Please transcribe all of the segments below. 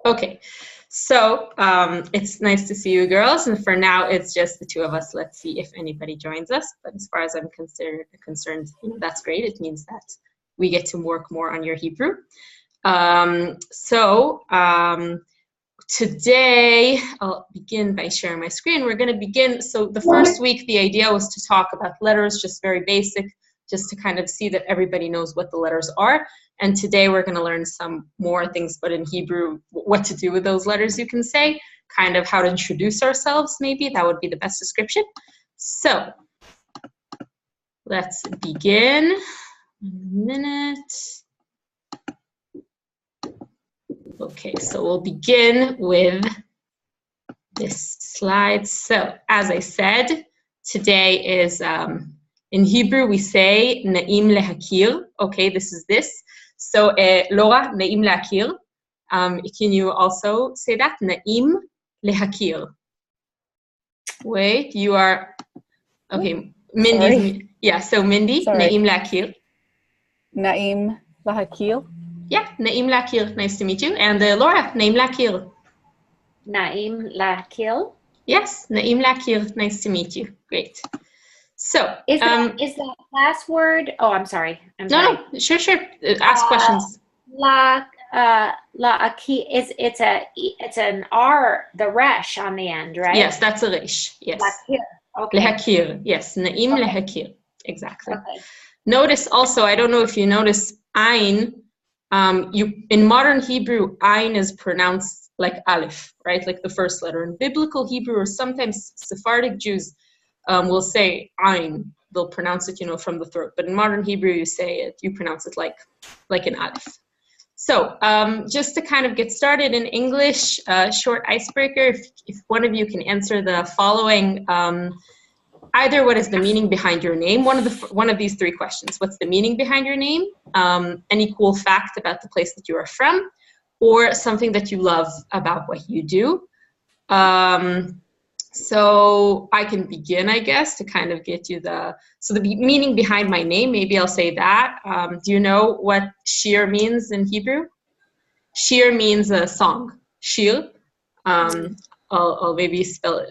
Okay, so it's nice to see you girls, and for now it's just the two of us. Let's see if anybody joins us, but as far as I'm concerned, that's great. It means that we get to work more on your Hebrew. Today I'll begin by sharing my screen. We're going to begin, so the first week the idea was to talk about letters, just very basic, just to kind of see that everybody knows what the letters are. And today we're going to learn some more things, but in Hebrew, what to do with those letters, you can say, kind of how to introduce ourselves, maybe. That would be the best description. So let's begin. 1 minute. Okay, so we'll begin with this slide. So as I said, today is, in Hebrew, we say Na'im lehakir. Okay, this is this. So, Laura, Na'im lehakir. Can you also say that? Na'im lehakir. Wait, you are, okay, Mindy. Yeah, so Mindy, Na'im lehakir. Na'im lehakir. Yeah, Na'im lehakir. Nice to meet you. And Laura, Na'im lehakir. Na'im lehakir. Yes, Na'im lehakir. Nice to meet you. Great. So, is that last word? Oh, I'm sorry. No, sure. Ask questions. It's an R, the resh on the end, right? Yes, that's a resh. Yes. Lehakir. Okay. Lehakir. Yes, Na'im lehakir. Exactly. Okay. Notice also, I don't know if you notice, ayin. In modern Hebrew, ayin is pronounced like aleph, right? Like the first letter. In biblical Hebrew, or sometimes Sephardic Jews will say ayin. They'll pronounce it, from the throat. But in modern Hebrew, you pronounce it like an aleph. So just to kind of get started in English, short icebreaker, if one of you can answer the following, either what is the meaning behind your name, one of these three questions. What's the meaning behind your name? Any cool fact about the place that you are from, or something that you love about what you do. So I can begin, I guess, to kind of get you the meaning behind my name. Maybe I'll say that. Do you know what shir means in Hebrew? Shir means a song. Shir. I'll maybe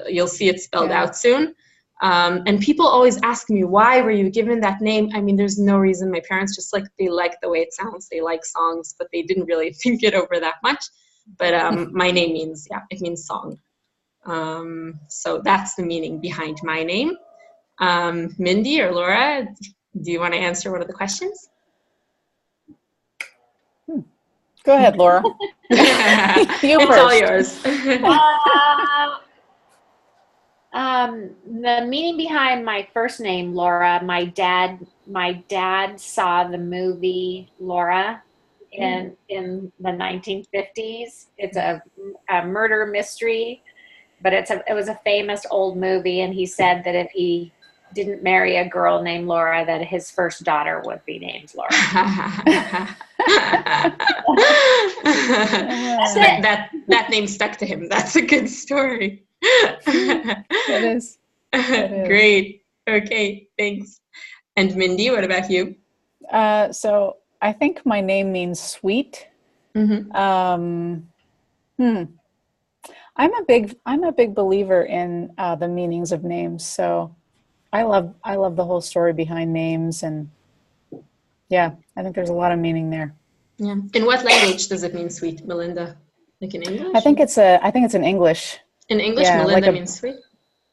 you'll see it spelled out soon. And people always ask me, why were you given that name? I mean, there's no reason. My parents just they like the way it sounds. They like songs, but they didn't really think it over that much. But my name means song. So that's the meaning behind my name. Mindy or Laura, do you want to answer one of the questions? Go ahead, Laura. It's all yours. The meaning behind my first name, Laura, my dad saw the movie Laura in the 1950s. It's a murder mystery, but it was a famous old movie, and he said that if he didn't marry a girl named Laura, that his first daughter would be named Laura. that name stuck to him. That's a good story. It is. Great. Okay, thanks. And Mindy, what about you? So I think my name means sweet. Mm-hmm. I'm a big believer in the meanings of names. So I love the whole story behind names, and yeah, I think there's a lot of meaning there. Yeah. In what language does it mean sweet, Melinda? Like in English? I think it's in English. In English, yeah, Melinda means sweet?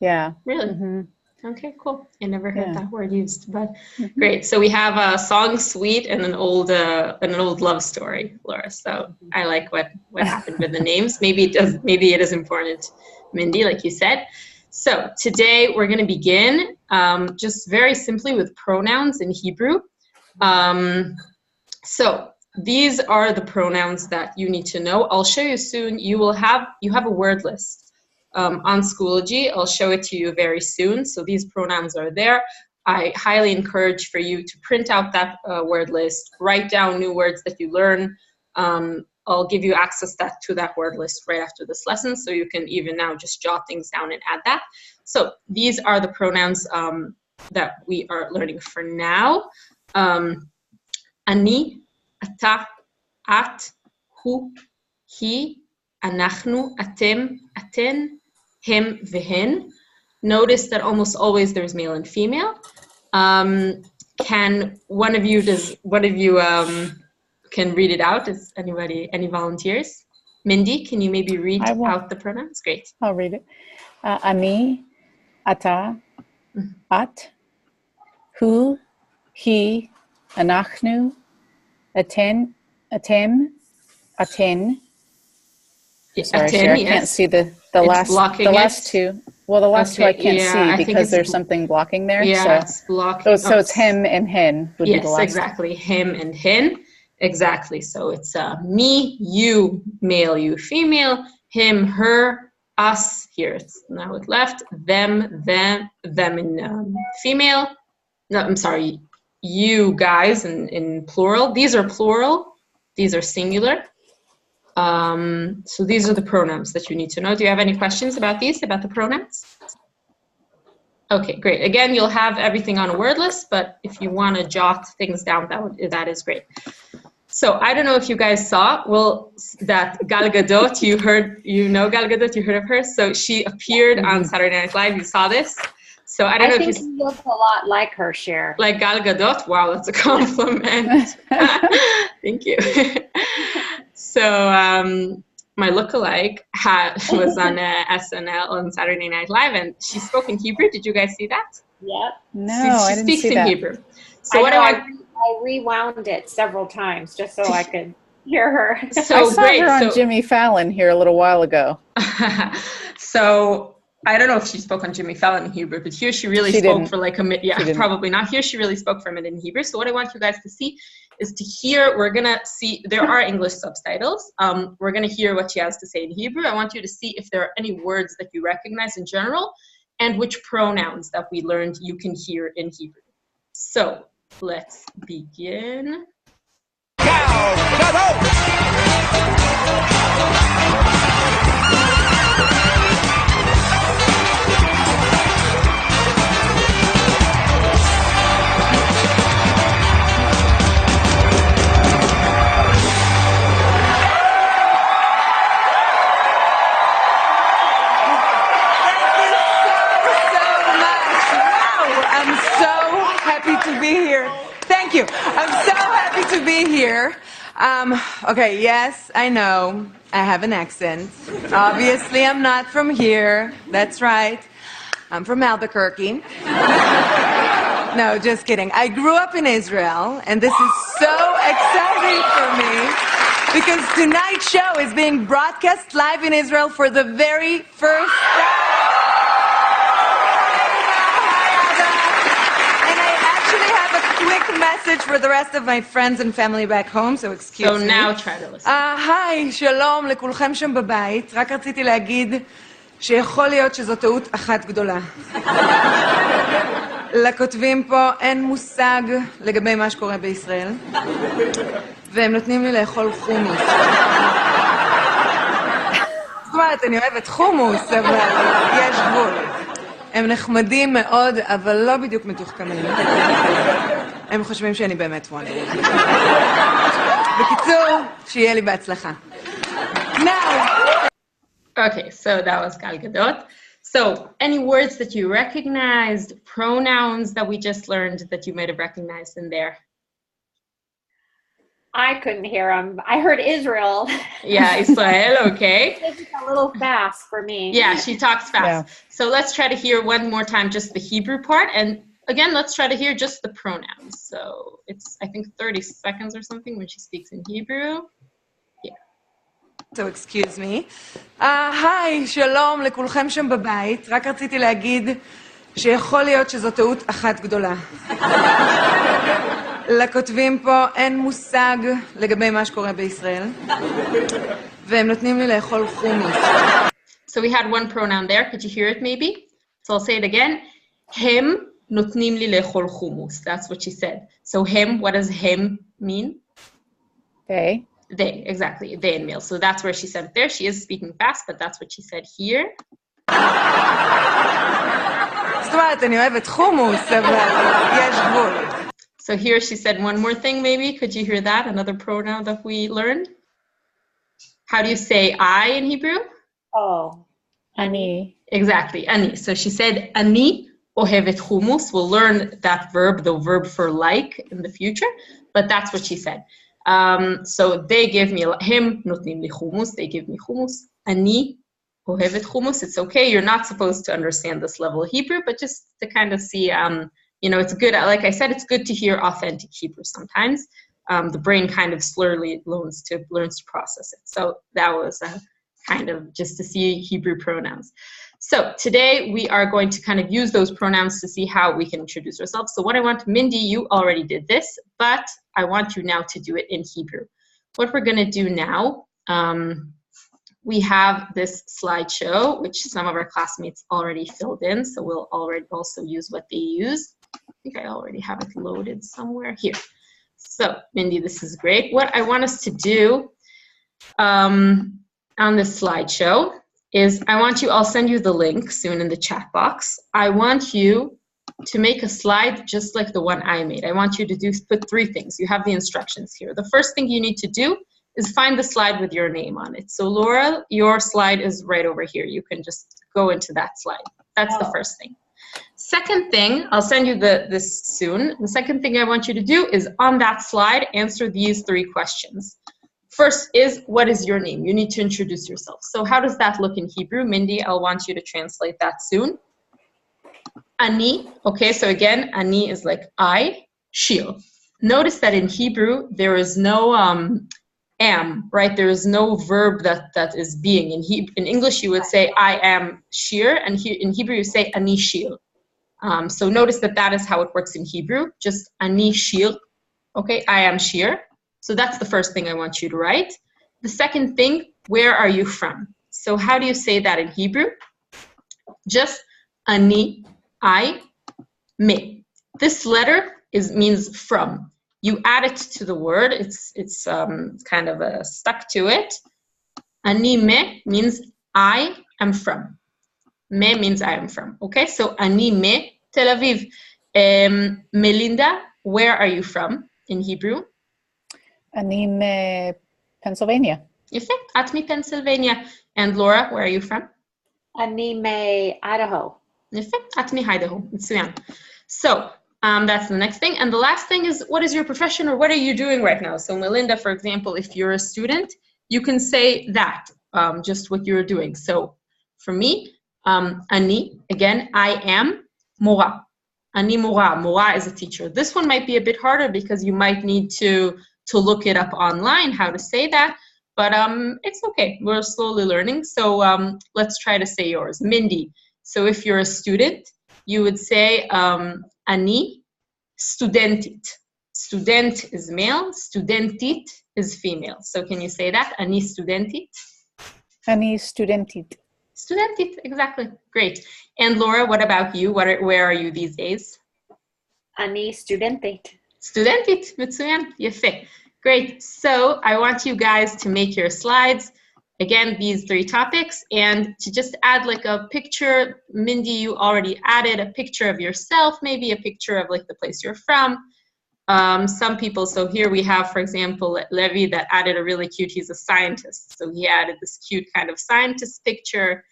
Yeah. Really? Mm-hmm. Okay, cool. I never heard that word used, but great. So we have a song sweet and an old love story, Laura. So I like what happened with the names. Maybe it is important, Mindy, like you said. So today we're going to begin just very simply with pronouns in Hebrew. So these are the pronouns that you need to know. I'll show you soon. You have a word list on Schoology. I'll show it to you very soon. So these pronouns are there. I highly encourage for you to print out that word list, write down new words that you learn. I'll give you access to that word list right after this lesson, so you can even now just jot things down and add that. So these are the pronouns that we are learning for now. Ani, ata, at, hu, he, אנחנו, אתם, אתן, him, והן. Notice that almost always there's male and female. Can one of you can read it out? Is anybody, any volunteers? Mindy, can you maybe read out the pronouns? Great. I'll read it. Ani, ata, at, hu, he, anachnu, aten, atem, aten. Sorry, Cher, I can't see the last two. Well, the last two I can't see because there's something blocking there. Yeah, so it's blocking. So it's him and hen would be the last. Yes, exactly. Him and hen. Exactly. So it's me, you, male, you, female, him, her, us. Here it's now with left. Them in female. No, I'm sorry. You guys in plural. These are plural. These are singular. So these are the pronouns that you need to know. Do you have any questions about these, about the pronouns? Okay, great. Again, you'll have everything on a word list, but if you want to jot things down, that is great. So I don't know if you guys saw, well, that Gal Gadot, you know Gal Gadot, you heard of her? So she appeared on Saturday Night Live. You saw this? So I don't know if you look a lot like her, Cher. Like Gal Gadot? Wow, that's a compliment. Thank you. So my lookalike was on SNL on Saturday Night Live, and she spoke in Hebrew. Did you guys see that? Yep. No, I didn't see that. She speaks in Hebrew. So I rewound it several times just so I could hear her. So I saw her on Jimmy Fallon here a little while ago. So I don't know if she spoke on Jimmy Fallon in Hebrew, but here she really spoke for like a minute. Yeah, probably not. Here she really spoke for a minute in Hebrew. So what I want you guys to see is to hear, we're going to see, there are English subtitles. We're going to hear what she has to say in Hebrew. I want you to see if there are any words that you recognize in general and which pronouns that we learned you can hear in Hebrew. So let's begin. To be here. Thank you. I'm so happy to be here. Okay, yes, I know I have an accent. Obviously, I'm not from here. That's right. I'm from Albuquerque. No, just kidding. I grew up in Israel, and this is so exciting for me because tonight's show is being broadcast live in Israel for the very first time. Message for the rest of my friends and family back home, so excuse me. So now try to listen. היי, שלום לכולכם שם בבית. רק רציתי להגיד שיכול להיות שזו טעות אחת גדולה. לכותבים פה אין מושג לגבי מה שקורה בישראל, והם נותנים לי לאכול חומוס. זאת אומרת, אני אוהבת חומוס, אבל יש גבול. הם נחמדים מאוד, אבל לא בדיוק מתוחכמים. הם חושבים שאני באמת וונדר. בקיצור, שיהיה לי בהצלחה. Now. Okay, so that was Gal Gadot. So, any words that you recognized, pronouns that we just learned that you might have recognized in there? I couldn't hear them. I heard Israel. Yeah, Israel, okay. It's a little fast for me. Yeah, she talks fast. Yeah. So let's try to hear one more time just the Hebrew part. And again, let's try to hear just the pronouns. So it's, I think, 30 seconds or something when she speaks in Hebrew. Yeah. So excuse me. היי, שלום לכולכם שם בבית. רק רציתי להגיד שיכול להיות שזו טעות אחת גדולה. לכותבים פה אין מושג לגבי מה שקורה בישראל, והם נותנים לי לאכול חומוס. So we had one pronoun there. Could you hear it maybe? So I'll say it again. הם נותנים לי לאכול חומוס. That's what she said. So הם, what does הם mean? They. They, exactly. They in male. So that's where she said it there. She is speaking fast, but that's what she said here. זאת אומרת, אני אוהבת חומוס, אבל יש גבול. So here she said one more thing maybe. Could you hear that? Another pronoun that we learned? How do you say I in Hebrew? Oh, Ani. Exactly, ani. So she said, ani ohevet hummus. We'll learn that verb, the verb for like, in the future, but that's what she said. So they give me, him notnim li hummus, they give me hummus. Ani ohevet hummus. It's okay, you're not supposed to understand this level of Hebrew, but just to kind of see, it's good, like I said, it's good to hear authentic Hebrew sometimes. The brain kind of slowly learns to process it. So that was kind of just to see Hebrew pronouns. So today we are going to kind of use those pronouns to see how we can introduce ourselves. So what I want, Mindy, you already did this, but I want you now to do it in Hebrew. What we're going to do now, we have this slideshow, which some of our classmates already filled in, so we'll already also use what they use. I think I already have it loaded somewhere here. So, Mindy, this is great. What I want us to do on this slideshow is I'll send you the link soon in the chat box. I want you to make a slide just like the one I made. I want you to put 3 things. You have the instructions here. The first thing you need to do is find the slide with your name on it. So Laura, your slide is right over here. You can just go into that slide. That's the first thing. Second thing, I'll send you this soon. The second thing I want you to do is on that slide, answer these 3 questions. First is, what is your name? You need to introduce yourself. So how does that look in Hebrew? Mindy, I'll want you to translate that soon. Ani, okay, so again, ani is like I, shir. Notice that in Hebrew, there is no am, right? There is no verb that is being. In English, you would say I am shir, and in Hebrew, you say ani shir. So notice that is how it works in Hebrew, just ani shir, okay, I am shir. So that's the first thing I want you to write. The second thing, where are you from? So how do you say that in Hebrew? Just ani, I, me. This letter means from. You add it to the word. It's kind of stuck to it. Ani me means I am from. Me means I am from. Okay, so ani me Tel Aviv. Melinda, where are you from in Hebrew? Ani Pennsylvania. יפה, את מפנסילבניה. And Laura, where are you from? אני מ-Idaho. יפה, את מ-Idaho. מצוין. So, that's the next thing. And the last thing is, what is your profession or what are you doing right now? So Melinda, for example, if you're a student, you can say that, just what you're doing. So for me, אני, again, I am מורה. אני מורה. מורה is a teacher. This one might be a bit harder because you might need to look it up online, how to say that. But it's okay. We're slowly learning. So let's try to say yours. Mindy. So if you're a student, you would say אני סטודנטית. Student is male, studentit is female. So can you say that? אני סטודנטית? Ani studentit. Studentit, exactly. Great. And Laura, what about you? Where are you these days? אני סטודנטית. Studentit, מצוין, יפה. Great. So I want you guys to make your slides. Again, these 3 topics, and to just add like a picture. Mindy, you already added a picture of yourself, maybe a picture of like the place you're from. Some people, so here we have, for example, Levi that added a really cute, he's a scientist. So he added this cute kind of scientist picture.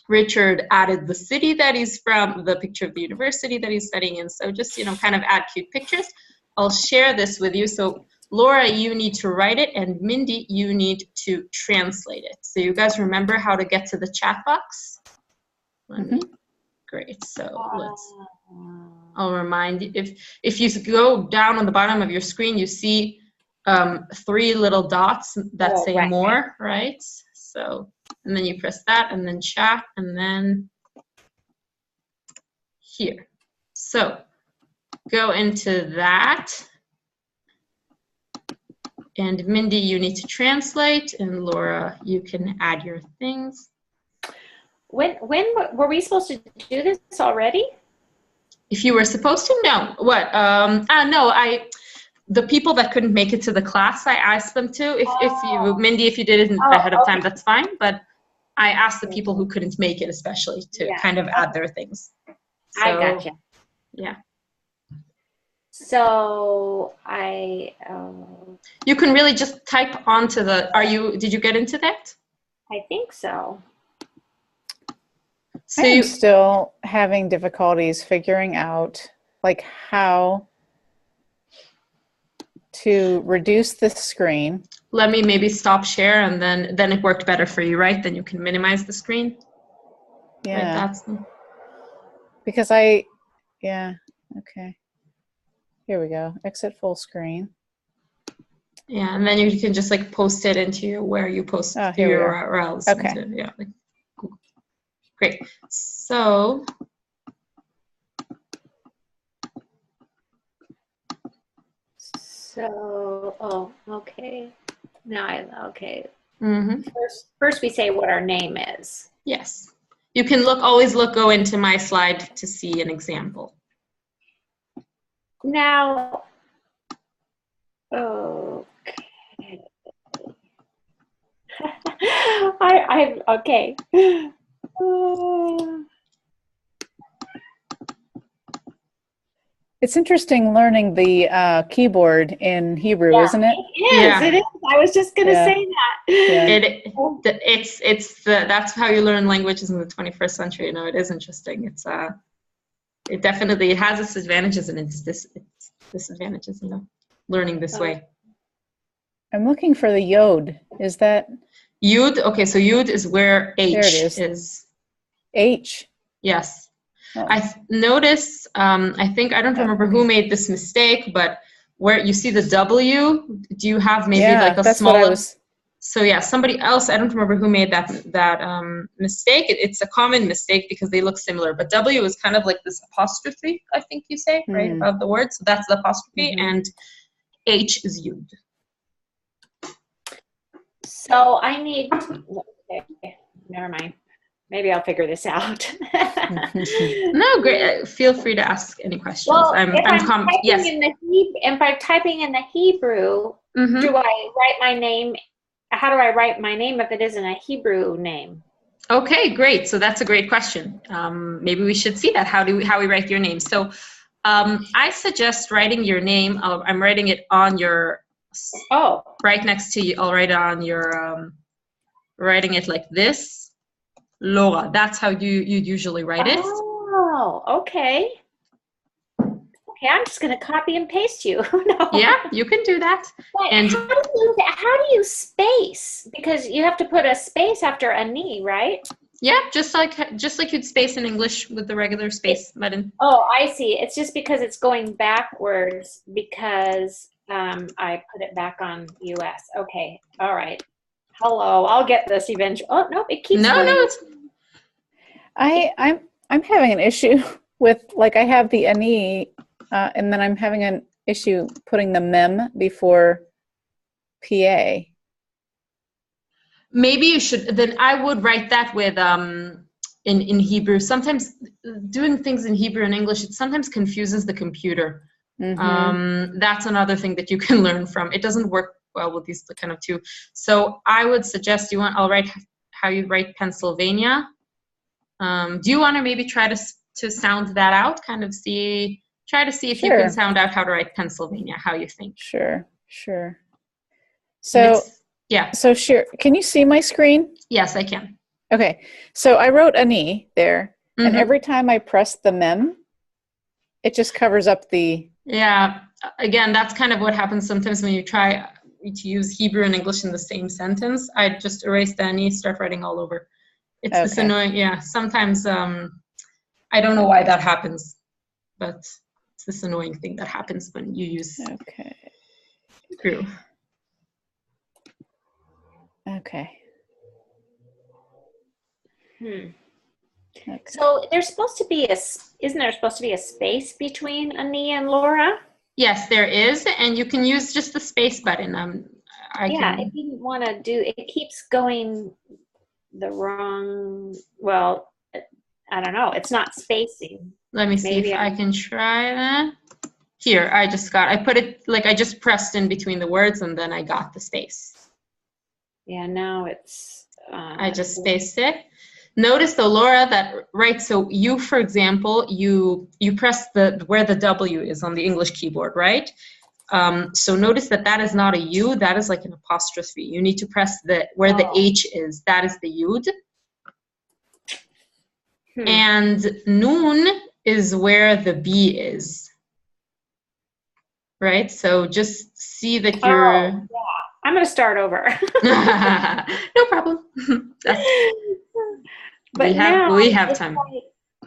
Richard added the city that he's from, the picture of the university that he's studying in. So just, kind of add cute pictures. I'll share this with you. So Laura, you need to write it, and Mindy, you need to translate it. So you guys remember how to get to the chat box? Great. So I'll remind you. If you go down on the bottom of your screen, you see 3 little dots that say right. more, right? So, and then you press that, and then chat, and then here. So go into that. And Mindy, you need to translate, and Laura, you can add your things. When were we supposed to do this already? If you were supposed to, no. What? No, the people that couldn't make it to the class, I asked them to. If you, Mindy, if you did it ahead of time, that's fine. But I asked the people who couldn't make it, especially, to kind of add their things. So, I gotcha. Yeah. So You can really just type onto the, did you get into that? I think so. So I am still having difficulties figuring out like how to reduce the screen. let me maybe stop share, and then it worked better for you, right? Then you can minimize the screen. Yeah. Right, Because yeah, okay. Here we go. Exit full screen. yeah, and then you can just like post it into where you post Oh, here we your are. URLs. Okay. Yeah, like, cool. Great. So okay. Okay. mm-hmm. First we say what our name is. Yes. You can always go into my slide to see an example. Now, okay. Okay. It's interesting learning the keyboard in Hebrew, Yeah, isn't it? it is. I was just going to Yeah. say that. Yeah. That's how you learn languages in the 21st century. You know, it is interesting. It definitely has its advantages and its disadvantages, you know, learning this way. I'm looking for the yod. Is that Yud? Okay, so Yud is where H there? It is. H. Yes. Oh. I noticed, I think, I don't remember who made this mistake, but where you see the W, do you have maybe like a that's small? what I was. So yeah, somebody else, I don't remember who made that mistake. It's a common mistake because they look similar, but W is kind of like this apostrophe, I think you say, right, above the word. So that's the apostrophe, and H is Yud. So I need, okay, never mind. Maybe I'll figure this out. No, great. Feel free to ask any questions. Well, if I'm typing in the Hebrew, do I write my name? How do I write my name if it isn't a Hebrew name? Okay, great. So that's a great question. Maybe we should see that. How we write your name? So I suggest writing your name. I'm writing it on your. Oh. Right next to you. I'll write it on your. Writing it like this. Laura. That's how you'd usually write it. Oh, okay. Okay, I'm just going to copy and paste you. No. Yeah, you can do that. But and how do you space? Because you have to put a space after a knee, right? Yeah, just like you'd space in English with the regular space button. Oh, I see. It's just because it's going backwards because I put it back on US. Okay, all right. Hello, I'll get this eventually. Oh no, it keeps going. No. I'm having an issue with, like, I have the ani, and then I'm having an issue putting the mem before PA. Maybe you should. Then I would write that with in Hebrew. Sometimes doing things in Hebrew and English, it sometimes confuses the computer. That's another thing that you can learn from. It doesn't work well with these kind of two. So I would suggest I'll write how you write Pennsylvania. Do you want to maybe try to sound that out? Kind of try to see if you can sound out how to write Pennsylvania, how you think. Sure. So yeah. So sure. Can you see my screen? Yes, I can. Okay. So I wrote ani there, and every time I press the mem, it just covers up the. Yeah. Again, that's kind of what happens sometimes when you try to use Hebrew and English in the same sentence. I just erase the ani, start writing all over. It's this annoying. Yeah. Sometimes I don't know why that happens, but it's this annoying thing that happens when you use Hebrew. Okay. So there's supposed to be isn't there supposed to be a space between Ani and Laura? Yes, there is, and you can use just the space button. I didn't want to do. It keeps going the wrong. Well, I don't know. It's not spacing. Let me see if I can try that. Here, I put it like I just pressed in between the words, and then I got the space. Yeah, now it's. I just spaced it. Notice though, Laura, that, right, so you, for example, you press where the W is on the English keyboard, right? So notice that that is not a U, that is like an apostrophe. You need to press where the H is, that is the Yud. And Nun is where the B is. Right? So just see that you're... Oh, yeah. I'm going to start over. No problem. But we have time.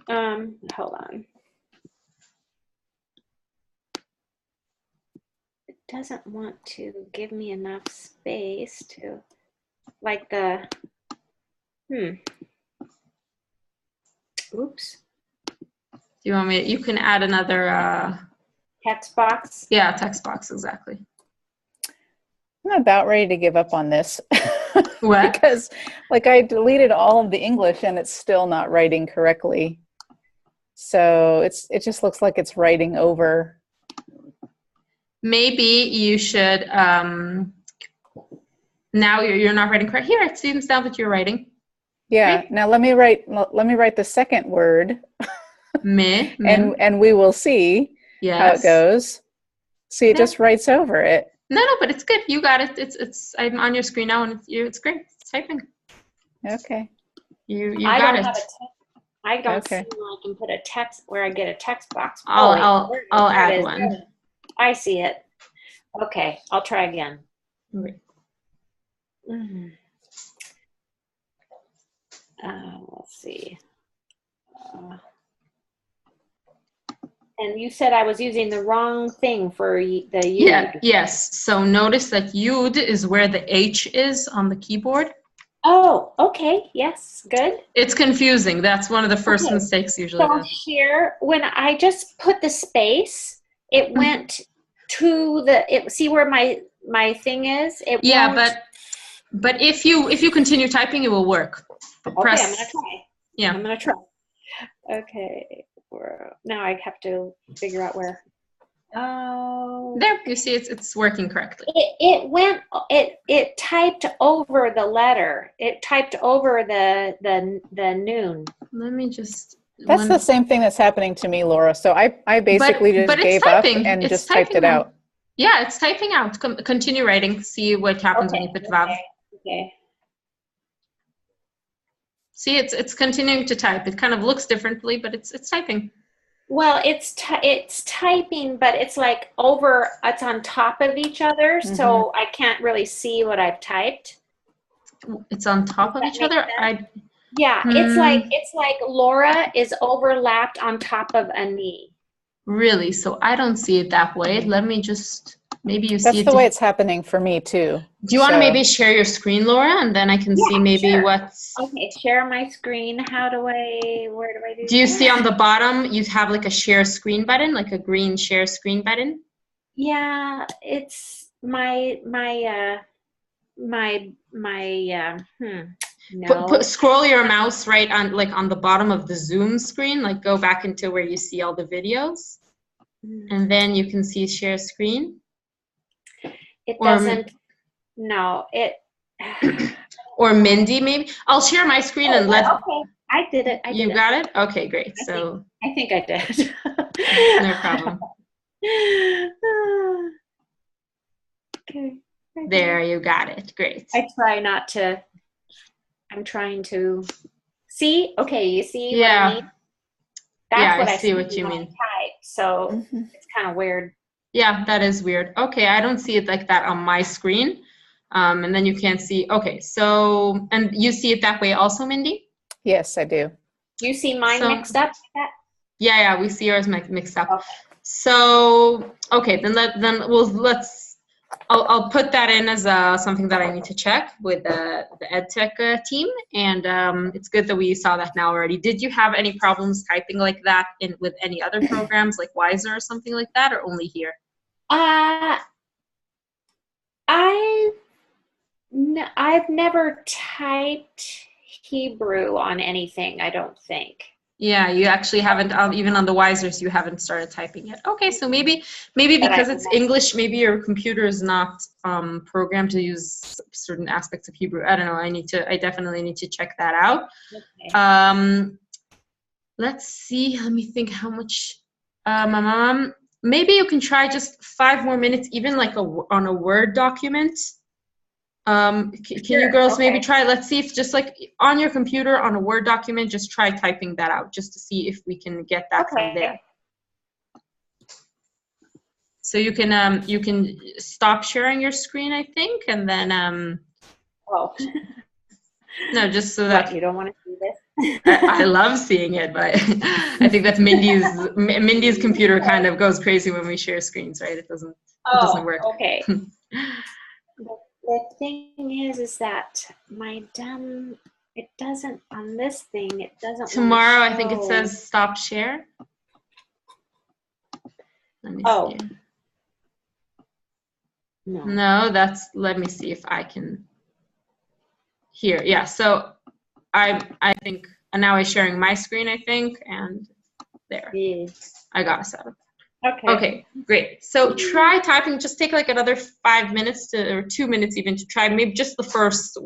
Hold on. It doesn't want to give me enough space to, like the, Oops. Do you want me, you can add another... text box? Yeah, text box, exactly. I'm about ready to give up on this. What? Because like I deleted all of the English and it's still not writing correctly. So it just looks like it's writing over. Maybe you should, now you're not writing correct. Here, it seems now that you're writing. Yeah, Right? now let me write the second word. Me. And we will see how it goes. See, it just writes over it. No, but it's good. You got it. It's. I'm on your screen now, and it's great. It's typing. Okay. You got it. I don't see where I can put a text where I get a text box. I'll add one. I see it. Okay, I'll try again. Right. Let's see. And you said I was using the wrong thing for the Yud. Yeah, yes. So notice that Yud is where the H is on the keyboard. Oh, okay. Yes, good. It's confusing. That's one of the first mistakes usually. So here, when I just put the space, it went to see where my thing is? But if you continue typing, it will work. Okay, I'm going to try. Yeah. I'm going to try. Okay. Now I have to figure out where. Oh. There, you see it's working correctly. It typed over the letter. It typed over the noon. Let me just. That's the same thing that's happening to me, Laura. So I basically just gave up and just typed it out. Yeah, it's typing out. Continue writing. See what happens when you put Vav. Okay. See, it's continuing to type. It kind of looks differently, but it's typing. Well, it's typing, but it's like it's on top of each other, so I can't really see what I've typed. It's on top of each other? Yeah, it's like Laura is overlapped on top of Ani. Really? So I don't see it that way. Let me just, maybe you see it. That's the way it's happening for me too. Do you want to maybe share your screen, Laura, and then I can see maybe what's... Okay, share my screen. Where do I do Do you see on the bottom, you have like a share screen button, like a green share screen button? Yeah, it's no. Scroll your mouse right on, like on the bottom of the Zoom screen, like go back into where you see all the videos, and then you can see share screen. It doesn't. No, it. Or Mindy, maybe. I'll share my screen and let. Okay, I did it. You got it? Okay, great. I think I did. No problem. Okay. There, you got it. Great. I try not to. I'm trying to see. Okay, you see what I mean? That's what I see what you mean. Type, so it's kind of weird. Yeah, that is weird. Okay, I don't see it like that on my screen. And then you can't see. Okay, so, and you see it that way also, Mindy? Yes, I do. Do you see mine mixed up like that? Yeah, we see yours mixed up. Okay. So, okay, I'll put that in as something that I need to check with the EdTech team, and it's good that we saw that now already. Did you have any problems typing like that with any other programs like Wiser or something like that, or only here? I've never typed Hebrew on anything, I don't think. Yeah, you actually haven't, even on the Wisers, you haven't started typing yet. Okay, so maybe because it's English, maybe your computer is not programmed to use certain aspects of Hebrew. I don't know. I definitely need to check that out. Okay. Let's see. Let me think how much. Maybe you can try just 5 more minutes, even like on a Word document. Can you girls maybe try, let's see if just like on your computer on a Word document, just try typing that out just to see if we can get that from there. So you can stop sharing your screen, I think, and then Oh. No, just so that you don't want to see this? I love seeing it, but I think that's Mindy's computer kind of goes crazy when we share screens, right? It doesn't work. Okay. The thing is that it doesn't, on this thing, it doesn't Tomorrow, I think it says stop share. Let me see. No, let me see if I can. Here, yeah, so I think, and now I'm sharing my screen, I think, and there. Yeah. I got us out of that. Okay, great. So try typing, just take like another 5 minutes or 2 minutes even to try, maybe just the first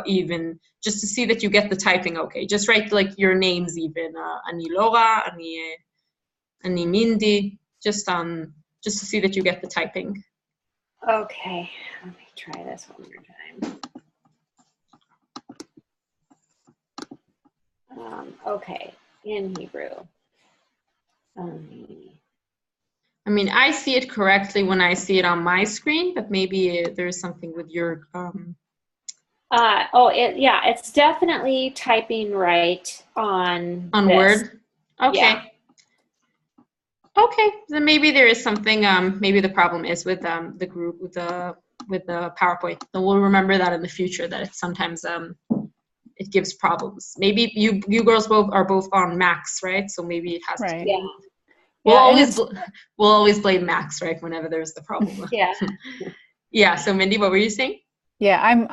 even, just to see that you get the typing okay. Just write like your names even, Ani Laura, Ani Mindy, just to see that you get the typing. Okay, let me try this one more time. Okay, in Hebrew. I mean, I see it correctly when I see it on my screen, but maybe there's something with your. It's definitely typing right on this. Word. Okay. Yeah. Okay, then maybe there is something. Maybe the problem is with the group with the PowerPoint. Then we'll remember that in the future, that it's sometimes it gives problems. Maybe you girls are both on Macs, right? So maybe it has to. Yeah. We'll always blame Macs, right? Whenever there's the problem. Yeah. Yeah. So Mindy, what were you saying? Yeah,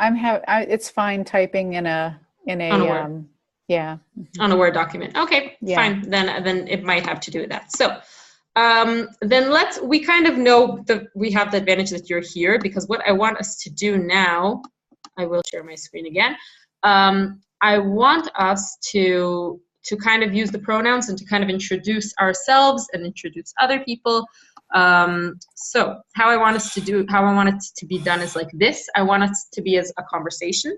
it's fine typing in a on a Word. Yeah. On a Word document. Okay, fine. Then it might have to do with that. So then we kind of know that we have the advantage that you're here, because what I want us to do now, I will share my screen again. I want us to kind of use the pronouns and to kind of introduce ourselves and introduce other people. So how I want it to be done is like this. I want it to be as a conversation.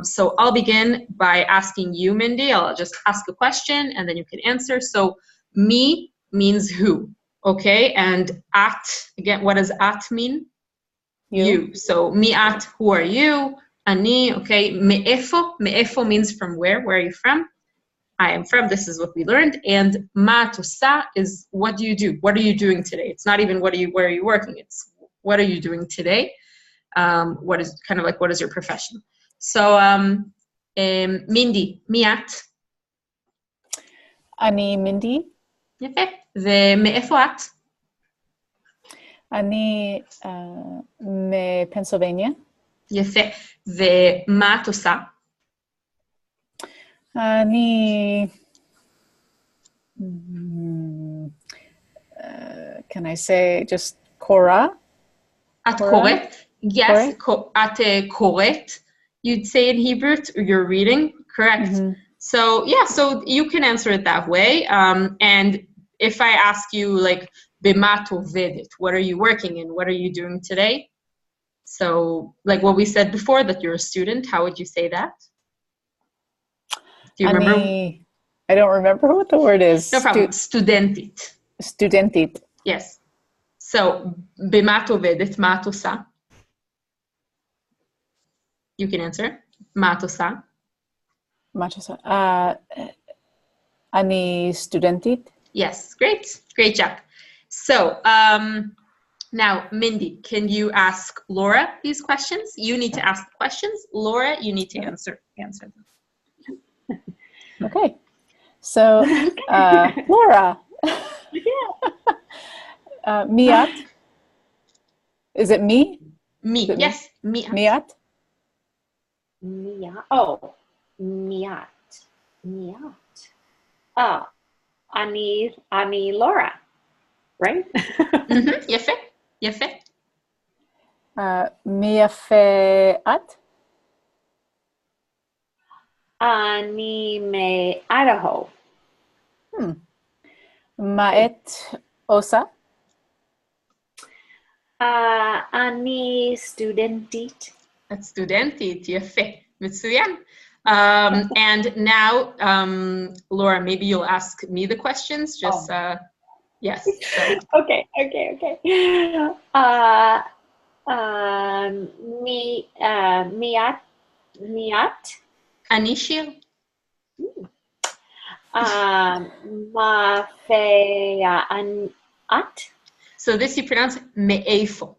So I'll begin by asking you, Mindy. I'll just ask a question and then you can answer. So me means who, okay? And at, again, what does at mean? You. So mi at, who are you? Ani, okay? Me'efo means from where? Where are you from? I am from. This is what we learned. And ma tosa is what do you do? What are you doing today? It's not even where are you working? It's what are you doing today? What is kind of like, what is your profession? So Mindy, מיאת? אני מינדי. יפה. ומאיפה את? אני מפנסילבניה. יפה. ומה את עושה? אני can I say just קורא? את קוראת? Yes, את קוראת. You'd say in Hebrew, you're reading, correct? Mm-hmm. So yeah, so you can answer it that way. And if I ask you like, bima את עובדת, what are you working in? What are you doing today? So like what we said before, that you're a student, how would you say that? Do you remember? I don't remember what the word is. No problem. Studentit. Studentit. Yes. So, במה את עובדת? מה את עושה? You can answer. מה את עושה? מה את עושה? אני סטודנטית. Yes, great job. So, now, Mindy, can you ask Laura these questions? You need to ask the questions. Laura, you need to answer them. Okay. So, Laura. Miat. Is it me? Me. Yes. Miat. Miat. Miat. Oh, Miat. Miat. Ani Laura, right? יפה, יפה. מי יפה את? Ani me-Idaho. מה את עושה? Ani studentית. את סטודנטית, יפה, מצוין. And now, Laura, maybe you'll ask me the questions, just, yes. So. Okay. Miat. אני שיר. At. So this you pronounce מאיפה.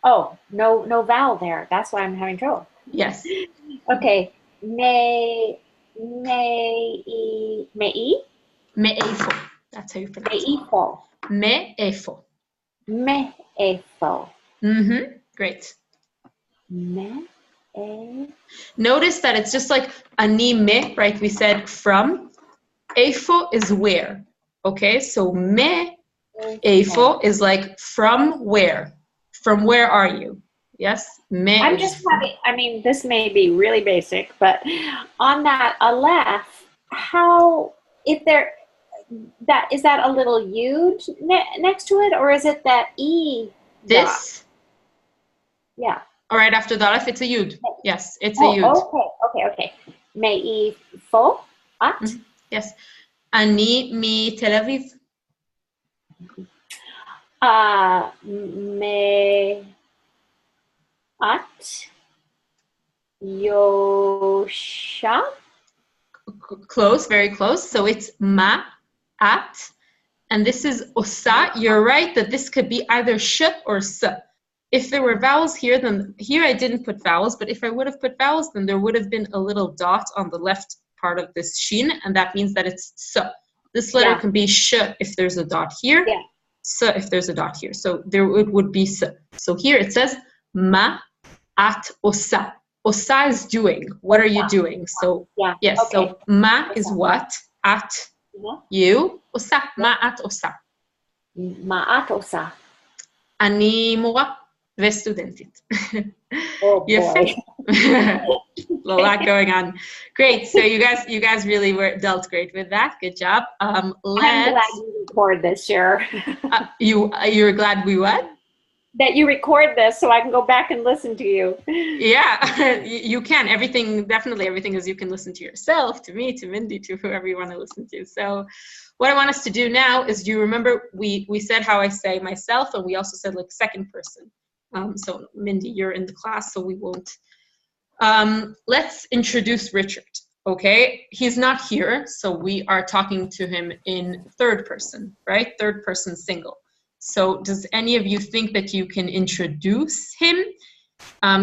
Oh, no vowel there. That's why I'm having trouble. Yes. Okay. Mei. מאיפה. That's how you pronounce it. Meifo. מאיפה. Meifo. Great. Me. Notice that it's just like ani me, right? We said from. Eifo is where. Okay, so me eifo is like from where. From where are you? Yes? Me. I'm just having, I mean, this may be really basic, but on that aleph, how, if there, that, is that a little U next to it, or is it that E? This? Yeah. All right, after the aleph, it's a yud. Yes, it's a yud. Okay. Meifo at? Yes. Ani mi Tel Aviv. Me at Yosha. Close, very close. So it's ma at, and this is osa. You're right that this could be either sh or s. If there were vowels here, then here I didn't put vowels, but if I would have put vowels, then there would have been a little dot on the left part of this shin, and that means that it's s. This letter can be sh if there's a dot here, s if there's a dot here. So there it would be s. So here it says ma at osa. Osa is doing. What are you doing? So yes, so ma is what? At you. Osa. Ma at osa. Ma at osa. אני מורה וסטודנטית. Oh boy. A lot going on. Great. So you guys really dealt great with that. Good job. I'm glad you record this, Cher. You're glad we what? That you record this so I can go back and listen to you. Yeah, you can. Definitely everything is you can listen to yourself, to me, to Mindy, to whoever you want to listen to. So what I want us to do now is, do you remember we said how I say myself, and we also said like second person. So Mindy, you're in the class, so we won't. Let's introduce Richard, okay? He's not here, so we are talking to him in third person, right? Third person single. So does any of you think that you can introduce him?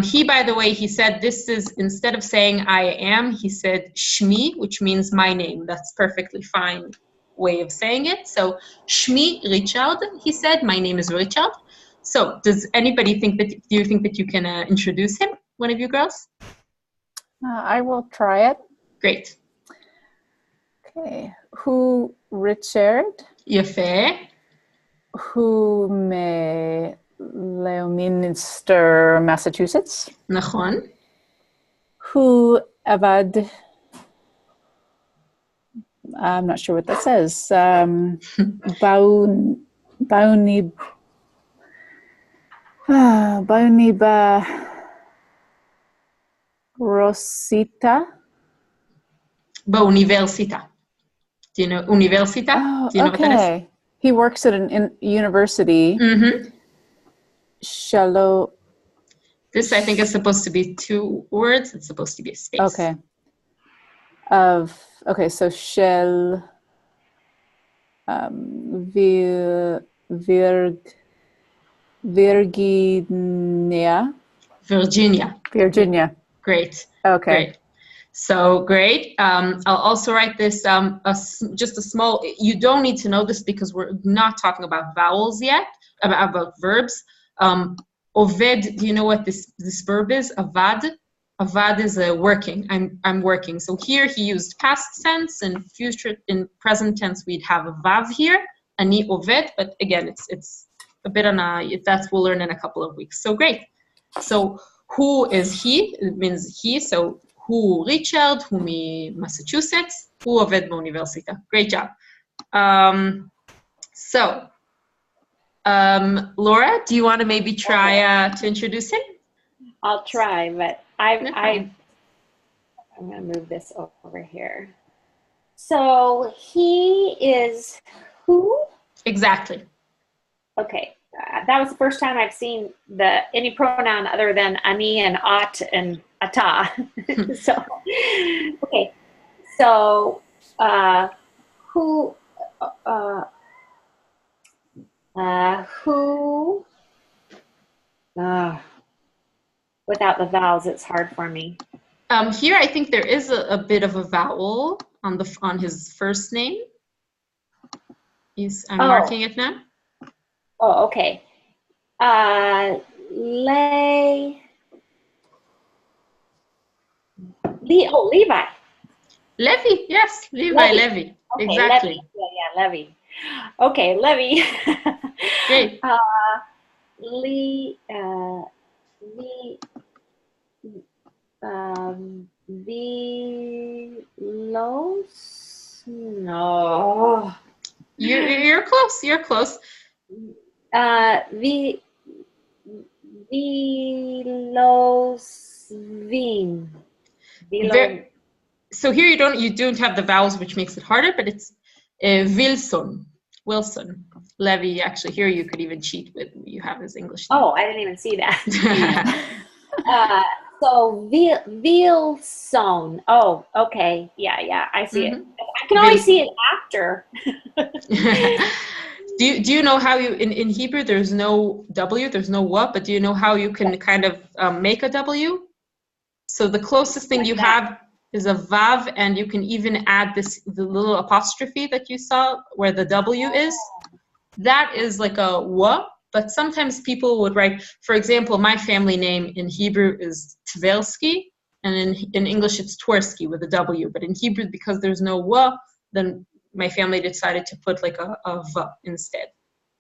He, by the way, he said this is, instead of saying I am, he said Shmi, which means my name. That's perfectly fine way of saying it. So Shmi Richard, he said, my name is Richard. So does anybody do you think that you can introduce him? One of you girls? I will try it. Great. Okay. Who Richard? יפה. Who Leominster, Massachusetts. נכון. Who עבד, I'm not sure what that says. Bauniba Rosita. באוניברסיטה. Do you know universita? Oh, do you know what that is? He works at a university. Shalom. This, I think, is supposed to be 2 words. It's supposed to be a space. Okay. So Shell Virginia. Great. Okay. Great. So great. I'll also write this, just a small, you don't need to know this because we're not talking about vowels yet, about verbs. Oved, do you know what this verb is? Avad? avad is working. I'm working. So here he used past tense, and future in present tense we'd have a vav here, ani oved. But again, it's a bit on that we'll learn in a couple of weeks. So great. So who is he? It means he. So who Richard? Who me Massachusetts? Who oved באוניברסיטה. Great job. Laura, do you want to maybe try to introduce him? I'll try, but I'm going to move this over here. So he is who? Exactly. Okay. That was the first time I've seen any pronoun other than ani and at and ata. So, okay. So, who, without the vowels, it's hard for me. Here, I think there is a bit of a vowel on his first name. I'm marking it now. Oh, okay. Levi. Levi, yes, Levi. Okay, exactly. Levi. Okay, Levi. Great. Velos? No. You're close. You're close. Velosvin. So here you don't have the vowels, which makes it harder, but it's Wilson. Levi, actually, here you could even cheat with, you have his English name. Oh, I didn't even see that. So Wilson. Oh, okay. Yeah, I see it. I can only see it after. Do you know how in Hebrew there's no W, there's no wa, but do you know how you can kind of make a W? So the closest thing you have is a vav, and you can even add the little apostrophe that you saw where the W is. That is like a wa, but sometimes people would write, for example, my family name in Hebrew is Tvelsky, and in English it's Twersky with a W, but in Hebrew, because there's no wa, then my family decided to put like a v instead.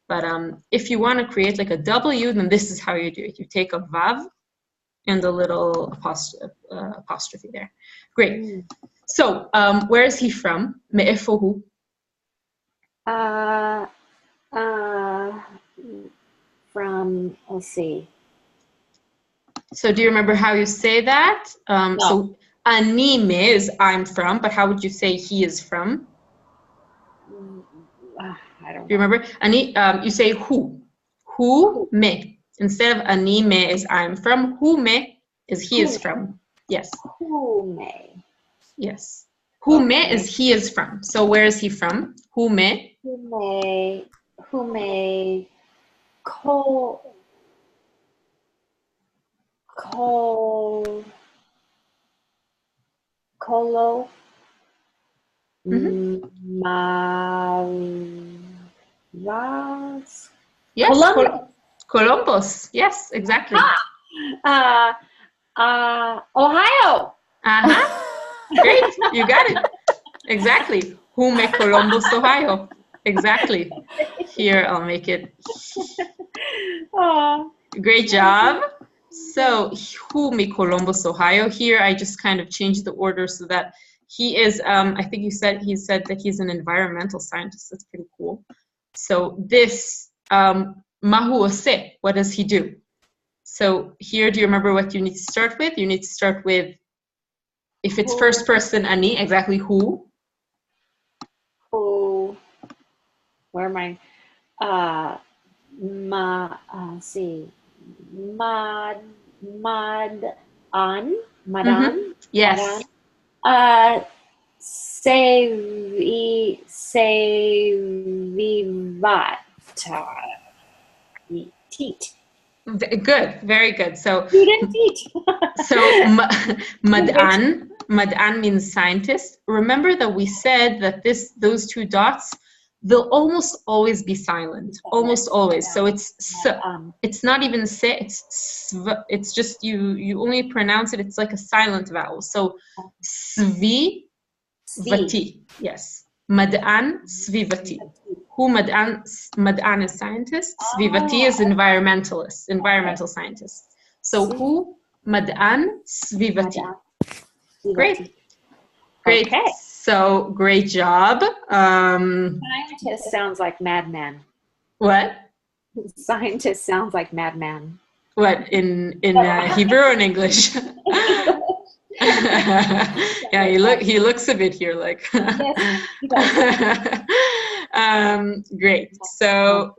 But if you want to create like a W, then this is how you do it. You take a vav and a little apostrophe there. Great. So where is he from? מאיפה הוא? From, let's see. So do you remember how you say that? No. So ani me is I'm from, but how would you say he is from? I don't know. Do you remember? Ani, you say who. Who me. Instead of ani me is I'm from, who me is he is from. Yes. Who me. Yes. Who me is he is from. So where is he from? Who me. Who me. Kolo. Malas. Yes. Columbus. Yes, exactly. Ohio. Great. You got it. Exactly. Who me Columbus, Ohio. Exactly. Here, I'll make it. Great job. So, who me Columbus, Ohio. Here, I just kind of changed the order so that he is, I think he said that he's an environmental scientist. That's pretty cool. So this, mahu ose, what does he do? So here, do you remember what you need to start with? You need to start with, if it's first person, ani, exactly who. Who, where am I? See, Madan. Yes. Sevivat. Teat. Good, very good. So you didn't teach. So Madan means scientist. Remember that we said that those two dots, they'll almost always be silent, almost always. So it's not even se, it's just you only pronounce it, it's like a silent vowel. So svivati, yes. Mad'an, svivati. Who Mad'an is scientist, svivati is environmental scientist. So who Mad'an, svivati. Great. Great. Okay. So great job. Scientist sounds like madman. What? Scientist sounds like madman. What, in Hebrew or in English? Yeah, he looks a bit here like. Yes, he does. Great. So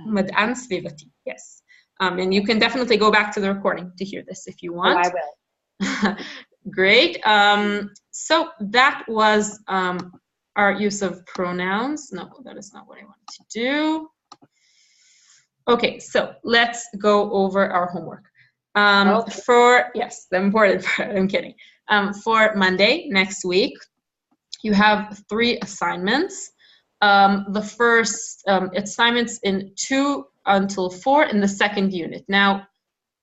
Mad'an Svivati, yes. And you can definitely go back to the recording to hear this if you want. Oh, I will. Great. So that was our use of pronouns. No, that is not what I wanted to do. Okay, so let's go over our homework. For, yes, the important part, I'm kidding. For Monday, next week, you have 3 assignments. The first assignments in 2 until 4 in the second unit. Now,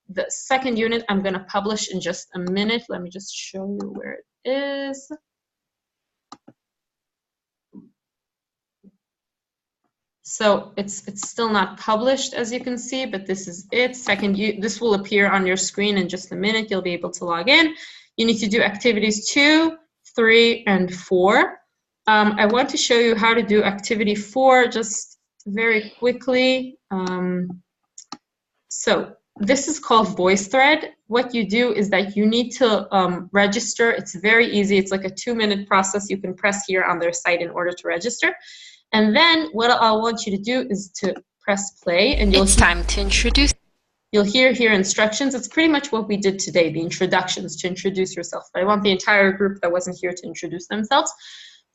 the second unit I'm going to publish in just a minute. Let me just show you where it is. So it's still not published, as you can see, but this is it. This will appear on your screen in just a minute. You'll be able to log in. You need to do activities 2, 3, and 4. I want to show you how to do activity 4 just very quickly. So this is called VoiceThread. What you do is that you need to register. It's very easy. It's like a 2-minute process. You can press here on their site in order to register. And then what I want you to do is to press play, and it's time to introduce. You'll hear here instructions. It's pretty much what we did today, the introductions, to introduce yourself. But I want the entire group that wasn't here to introduce themselves.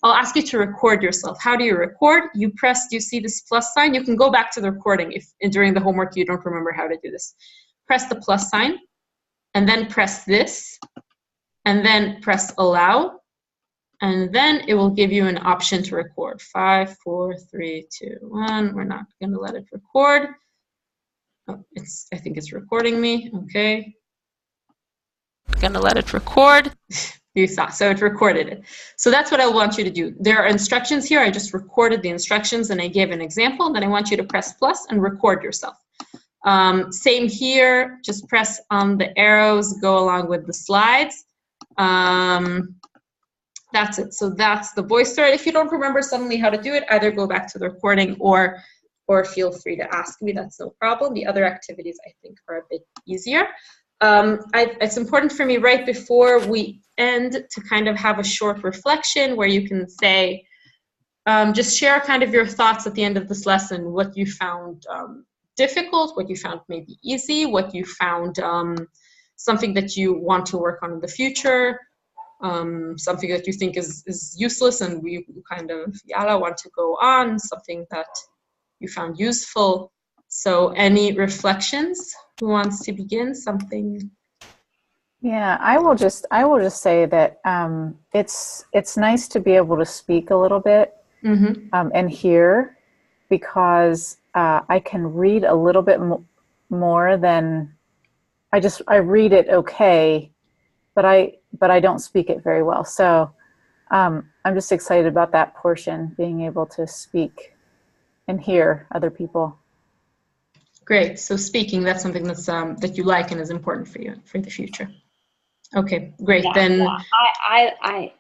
I'll ask you to record yourself. How do you record? You press, do you see this plus sign? You can go back to the recording if during the homework you don't remember how to do this. Press the plus sign, and then press this, and then press allow. And then it will give you an option to record. 5, 4, 3, 2, 1. We're not going to let it record. Oh, I think it's recording me. Okay. I'm going to let it record. You saw, so it recorded it. So that's what I want you to do. There are instructions here. I just recorded the instructions and I gave an example. Then I want you to press plus and record yourself. Same here. Just press on the arrows, go along with the slides. That's it. So that's the VoiceThread. If you don't remember suddenly how to do it, either go back to the recording or feel free to ask me. That's no problem. The other activities, I think, are a bit easier. It's important for me right before we end to kind of have a short reflection where you can say, just share kind of your thoughts at the end of this lesson, what you found difficult, what you found maybe easy, what you found something that you want to work on in the future. Something that you think is useless and we kind of want to go on, something that you found useful. So any reflections? Who wants to begin? Something? Yeah, I will just say that it's nice to be able to speak a little bit and hear, because I can read a little bit more than I read it okay, but I don't speak it very well. So I'm just excited about that portion, being able to speak and hear other people. Great. So speaking, that's something that's that you like and is important for you for the future. Okay, great. Yeah, then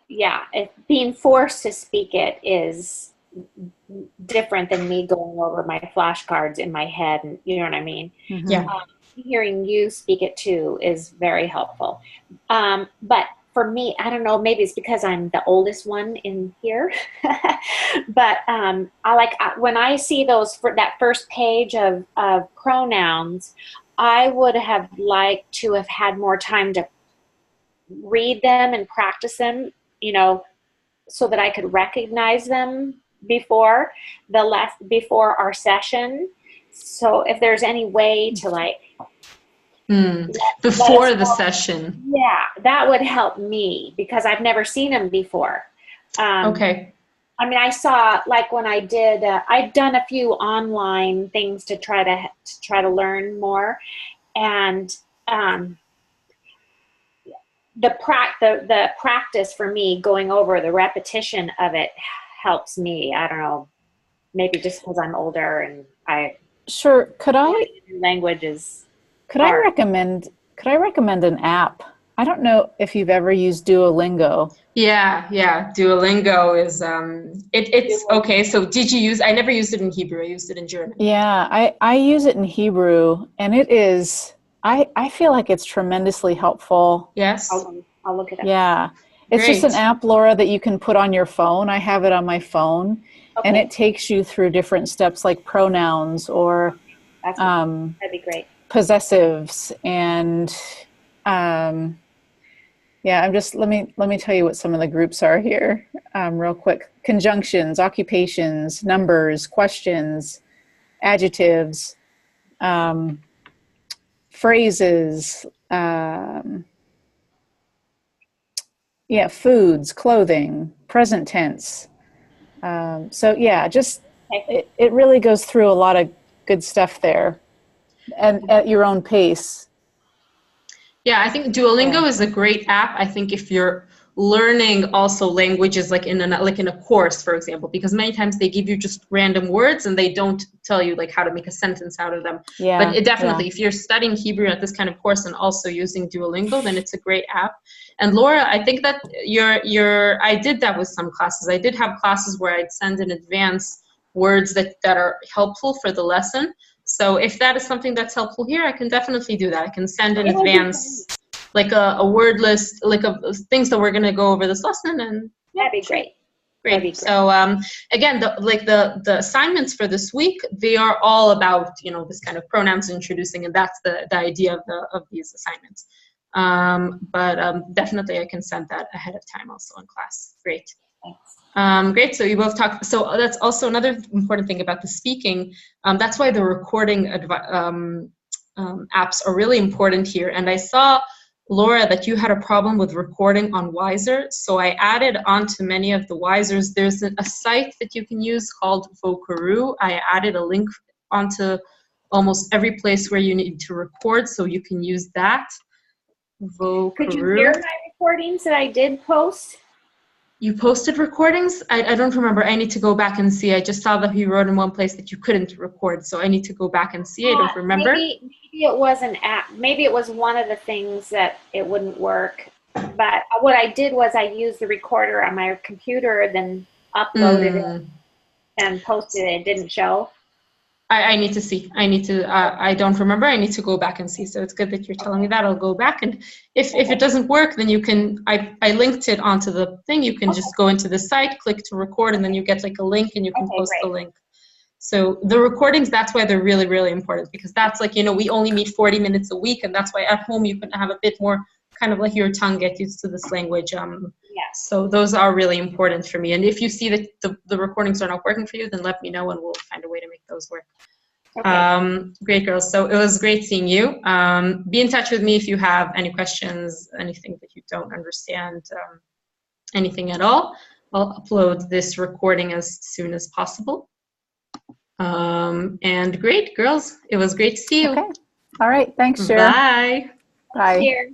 yeah. Being forced to speak it is different than me going over my flashcards in my head, and you know what I mean. Mm-hmm. Yeah. Hearing you speak it too is very helpful. But for me, I don't know, maybe it's because I'm the oldest one in here, but when I see that first page of pronouns, I would have liked to have had more time to read them and practice them, so that I could recognize them before our session. So if there's any way to before the session. Yeah, that would help me because I've never seen them before. Okay. I mean, I saw, like, when I did, I've done a few online things to try to learn more, and the practice for me, going over the repetition of it, helps me. I don't know, maybe just because I'm older and Sure. Could I language is could hard. I recommend an app? I don't know if you've ever used Duolingo. Yeah, Duolingo is it's okay. So did you use? I never used it in Hebrew. I used it in German. Yeah, I use it in Hebrew, and it is, I feel like it's tremendously helpful. Yes. I'll look it up. Yeah. It's just an Great. app, Laura, that you can put on your phone. I have it on my phone, and Okay. it takes you through different steps like pronouns or That'd be great. possessives, and yeah, let me tell you what some of the groups are here, real quick. Conjunctions, occupations, numbers, questions, adjectives, phrases, foods, clothing, present tense. So yeah, just Okay. it really goes through a lot of good stuff there, and at your own pace. Yeah, I think Duolingo is a great app. I think if you're learning also languages like in a course, for example, because many times they give you just random words and they don't tell you like how to make a sentence out of them. Yeah, but it definitely, if you're studying Hebrew at this kind of course and also using Duolingo, then it's a great app. And Laura, I think that I did that with some classes. I did have classes where I'd send in advance words that are helpful for the lesson. So if that is something that's helpful here, I can definitely do that. I can send in advance like a word list, like of things that we're going to go over this lesson, and That'd be great. Great. That'd be great. So again, the assignments for this week, they are all about this kind of pronouns introducing, and that's the idea of these assignments. But definitely I can send that ahead of time also in class. Great. Great. So you both talked. So that's also another important thing about the speaking. That's why the recording apps are really important here. And I saw, Laura, that you had a problem with recording on Wiser. So I added onto many of the Wisers. There's a site that you can use called Vocaroo. I added a link onto almost every place where you need to record, so you can use that. Vocaroo. Could you hear my recordings that I did post? You posted recordings? I don't remember. I need to go back and see. I just saw that you wrote in one place that you couldn't record, so I need to go back and see. I don't remember. Maybe it was an app. Maybe it was one of the things that it wouldn't work. But what I did was I used the recorder on my computer, then uploaded it and posted it. It didn't show. I need to see. I don't remember. I need to go back and see. So it's good that you're telling me that. I'll go back, and if it doesn't work, then you can, I linked it onto the thing. You can just go into the site, click to record, and then you get like a link and you can post the link. So the recordings, that's why they're really, really important, because that's like, we only meet 40 minutes a week, and that's why at home you can have a bit more kind of like your tongue get used to this language. Yes. So those are really important for me. And if you see that the recordings are not working for you, then let me know and we'll find a way to make those work. Okay. Great, girls. So it was great seeing you. Be in touch with me if you have any questions, anything that you don't understand, anything at all. I'll upload this recording as soon as possible. And great, girls. It was great to see you. Okay. All right. Thanks, Cher. Bye. Bye. Here.